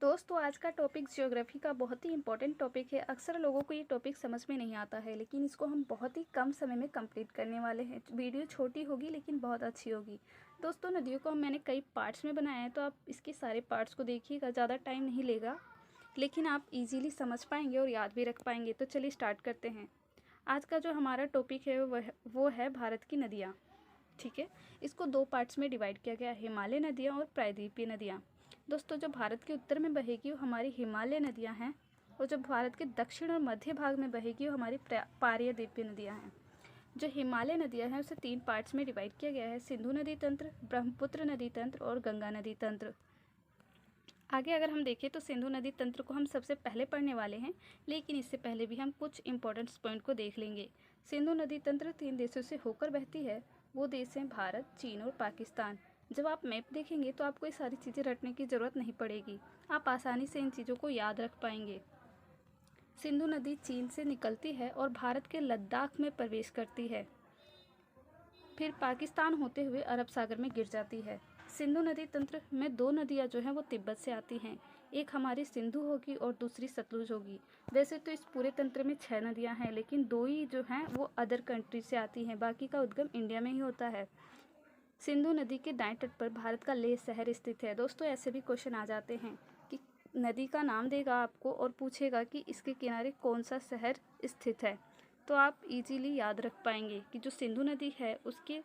दोस्तों आज का टॉपिक ज्योग्राफी का बहुत ही इंपॉर्टेंट टॉपिक है। अक्सर लोगों को ये टॉपिक समझ में नहीं आता है, लेकिन इसको हम बहुत ही कम समय में कंप्लीट करने वाले हैं। वीडियो छोटी होगी लेकिन बहुत अच्छी होगी। दोस्तों नदियों को मैंने कई पार्ट्स में बनाया है, तो आप इसके सारे पार्ट्स को देखिएगा। ज़्यादा टाइम नहीं लेगा, लेकिन आप इजीली समझ पाएंगे और याद भी रख पाएंगे। तो चलिए स्टार्ट करते हैं। आज का जो हमारा टॉपिक है वो है भारत की नदियाँ। ठीक है, इसको दो पार्ट्स में डिवाइड किया गया है, हिमालय नदियाँ और प्रायद्वीपीय नदियाँ। दोस्तों जो भारत के उत्तर में बहेगी वो हमारी हिमालय नदियाँ हैं, और जो भारत के दक्षिण और मध्य भाग में बहेगी वो हमारी प्रायद्वीपीय नदियाँ हैं। जो हिमालय नदियाँ हैं उसे तीन पार्ट्स में डिवाइड किया गया है, सिंधु नदी तंत्र, ब्रह्मपुत्र नदी तंत्र और गंगा नदी तंत्र। आगे अगर हम देखें तो सिंधु नदी तंत्र को हम सबसे पहले पढ़ने वाले हैं, लेकिन इससे पहले भी हम कुछ इंपॉर्टेंट पॉइंट को देख लेंगे। सिंधु नदी तंत्र तीन देशों से होकर बहती है। वो देश हैं भारत, चीन और पाकिस्तान। जब आप मैप देखेंगे तो आपको ये सारी चीज़ें रटने की ज़रूरत नहीं पड़ेगी, आप आसानी से इन चीज़ों को याद रख पाएंगे। सिंधु नदी चीन से निकलती है और भारत के लद्दाख में प्रवेश करती है, फिर पाकिस्तान होते हुए अरब सागर में गिर जाती है। सिंधु नदी तंत्र में दो नदियाँ जो हैं वो तिब्बत से आती हैं, एक हमारी सिंधु होगी और दूसरी सतलुज होगी। वैसे तो इस पूरे तंत्र में 6 नदियाँ हैं, लेकिन दो ही जो हैं वो अदर कंट्री से आती हैं, बाकी का उद्गम इंडिया में ही होता है। सिंधु नदी के दाएं तट पर भारत का लेह शहर स्थित है। दोस्तों ऐसे भी क्वेश्चन आ जाते हैं कि नदी का नाम देगा आपको और पूछेगा कि इसके किनारे कौन सा शहर स्थित है, तो आप इजीली याद रख पाएंगे कि जो सिंधु नदी है उसके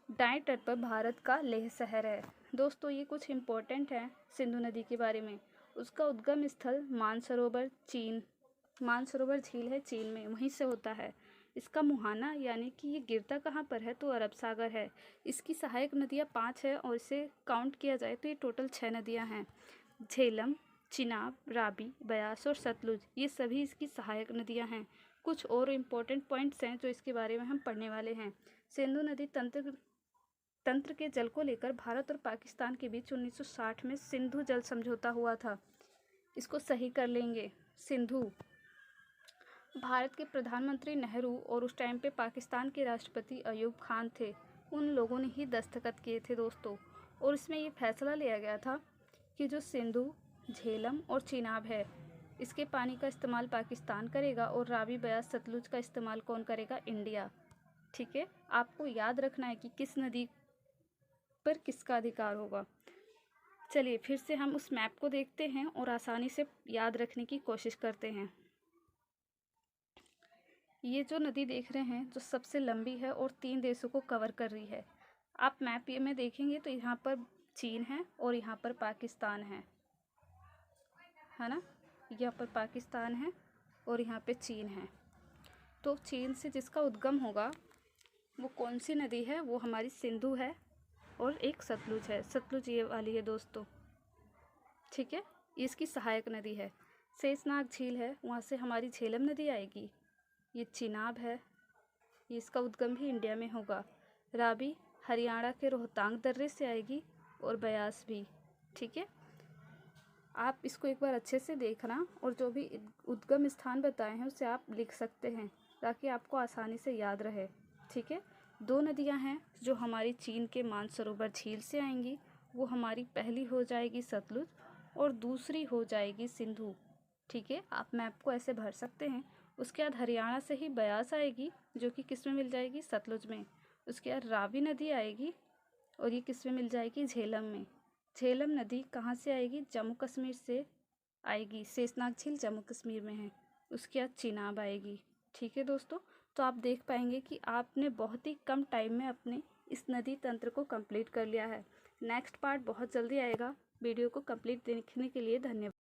दाएं तट पर भारत का लेह शहर है। दोस्तों ये कुछ इम्पोर्टेंट है सिंधु नदी के बारे में। उसका उद्गम स्थल मानसरोवर झील है चीन में, वहीं से होता है। इसका मुहाना यानी कि ये गिरता कहाँ पर है, तो अरब सागर है। इसकी सहायक नदियाँ 5 है और इसे काउंट किया जाए तो ये टोटल 6 नदियाँ हैं। झेलम, चिनाब, रावी, ब्यास और सतलुज, ये सभी इसकी सहायक नदियाँ हैं। कुछ और इम्पोर्टेंट पॉइंट्स हैं जो इसके बारे में हम पढ़ने वाले हैं। सिंधु नदी तंत्र के जल को लेकर भारत और पाकिस्तान के बीच 1960 में सिंधु जल समझौता हुआ था। इसको सही कर लेंगे। सिंधु, भारत के प्रधानमंत्री नेहरू और उस टाइम पे पाकिस्तान के राष्ट्रपति अयूब खान थे, उन लोगों ने ही दस्तखत किए थे दोस्तों। और इसमें ये फैसला लिया गया था कि जो सिंधु, झेलम और चिनाब है, इसके पानी का इस्तेमाल पाकिस्तान करेगा और रावी, ब्यास, सतलुज का इस्तेमाल कौन करेगा, इंडिया। ठीक है, आपको याद रखना है कि किस नदी पर किसका अधिकार होगा। चलिए फिर से हम उस मैप को देखते हैं और आसानी से याद रखने की कोशिश करते हैं। ये जो नदी देख रहे हैं जो सबसे लंबी है और 3 देशों को कवर कर रही है। आप मैप ये में देखेंगे तो यहाँ पर चीन है और यहाँ पर पाकिस्तान है ना। यहाँ पर पाकिस्तान है और यहाँ पे चीन है। तो चीन से जिसका उद्गम होगा वो कौन सी नदी है, वो हमारी सिंधु है और एक सतलुज है। सतलुज ये वाली है दोस्तों। ठीक है, ये इसकी सहायक नदी है। शेषनाग झील है, वहाँ से हमारी झेलम नदी आएगी। ये चिनाब है, ये इसका उद्गम भी इंडिया में होगा। रावी हरियाणा के रोहतांग दर्रे से आएगी और ब्यास भी। ठीक है, आप इसको एक बार अच्छे से देखना और जो भी उद्गम स्थान बताए हैं उसे आप लिख सकते हैं ताकि आपको आसानी से याद रहे। ठीक है, 2 नदियां हैं जो हमारी चीन के मानसरोवर झील से आएंगी, वो हमारी पहली हो जाएगी सतलुज और दूसरी हो जाएगी सिंधु। ठीक है, आप मैप को ऐसे भर सकते हैं। उसके बाद हरियाणा से ही ब्यास आएगी जो कि किस में मिल जाएगी, सतलुज में। उसके बाद रावी नदी आएगी और ये किस में मिल जाएगी, झेलम में। झेलम नदी कहाँ से आएगी, जम्मू कश्मीर से आएगी। शेषनाग झील जम्मू कश्मीर में है। उसके बाद चिनाब आएगी। ठीक है दोस्तों, तो आप देख पाएंगे कि आपने बहुत ही कम टाइम में अपने इस नदी तंत्र को कंप्लीट कर लिया है। नेक्स्ट पार्ट बहुत जल्दी आएगा। वीडियो को कंप्लीट देखने के लिए धन्यवाद।